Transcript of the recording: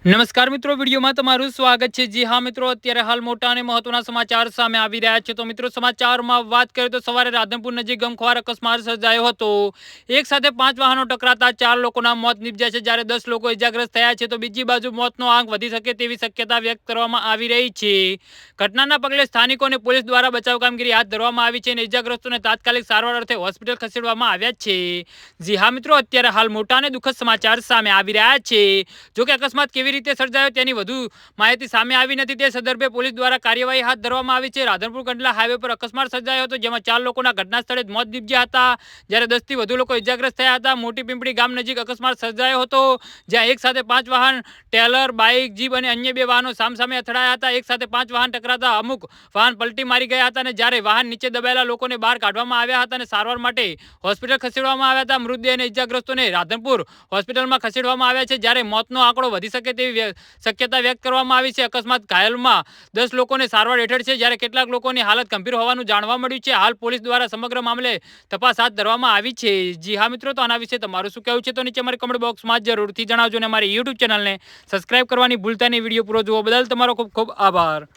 નમસ્કાર મિત્રો, વિડીયોમાં તમારું સ્વાગત છે। જી હા મિત્રો, અત્યારે હાલ મોટા અને મહત્વના સમાચાર સામે આવી રહ્યા છે। તો મિત્રો, સમાચારમાં વાત કરીએ તો સવારે રાધનપુર નજીક ગમખ્વાર અકસ્માત સર્જાયો હતો। એક સાથે 5 વાહનો ટકરાતા 4 લોકોના મોત નીપજ્યા છે, જ્યારે 10 લોકો ઇજાગ્રસ્ત થયા છે। તો બીજી બાજુ મોતનો આંક વધી શકે તેવી શક્યતા વ્યક્ત કરવામાં આવી રહી છે। ઘટનાના પગલે સ્થાનિકો અને પોલીસ દ્વારા બચાવ કામગીરી હાથ ધરવામાં આવી છે અને ઇજાગ્રસ્તોને તાત્કાલિક સારવાર અર્થે હોસ્પિટલ ખસેડવામાં આવ્યા છે। જી હા મિત્રો, અત્યારે હાલ મોટા અને દુઃખદ સમાચાર સામે આવી રહ્યા છે। જો કે અકસ્માત કેવી રીતે સર્જાયો તેની વધુ માહિતી સામે આવી નથી। તે સંદર્ભે પોલીસ દ્વારા કાર્યવાહી હાથ ધરવામાં આવી છે। રાધનપુર કંડલા હાઈવે પર અકસ્માત સર્જાયો હતો, જેમાં 4 લોકોના ઘટના સ્થળે જ મોત નીપજ્યા હતા, જ્યારે 10 થી વધુ લોકો ઇજાગ્રસ્ત થયા હતા। મોટી પિંપળી ગામ નજીક અકસ્માત સર્જાયો હતો, જ્યાં એક સાથે 5 વાહન ટેલર, બાઇક, જીપ અને અન્ય 2 વાહનો સામસામે અથડાયા હતા। એક સાથે 5 વાહન ટકરાતા અમુક વાહન પલટી મારી ગયા હતા અને જ્યારે વાહન નીચે દબાયેલા લોકોને બહાર કાઢવામાં આવ્યા હતા અને સારવાર માટે હોસ્પિટલ ખસેડવામાં આવ્યા હતા। મૃતદેહ અને ઇજાગ્રસ્તોને રાધનપુર હોસ્પિટલમાં ખસેડવામાં આવ્યા છે, જ્યારે મોતનો આંકડો વધી શકે તેવી શક્યતા વ્યક્ત કરવામાં આવી છે। અકસ્માત ઘાયલમાં 10 લોકોને સારવાર હેઠળ છે, જ્યારે કેટલાક લોકોની હાલત ગંભીર હોવાનું જાણવા મળ્યું છે। હાલ પોલીસ દ્વારા સમગ્ર મામલે તપાસ હાથ ધરવામાં આવી છે। જી હા મિત્રો, તો આના વિશે તમારું શું કહેવું છે તો નીચે અમારી કમેન્ટ બોક્સમાં જરૂરથી જણાવજો અને અમારી યુટ્યુબ ચેનલને સબસ્ક્રાઇબ કરવાની ભૂલતા નહીં। વિડીયો પૂરો જોવા બદલ તમારો ખૂબ ખૂબ આભાર।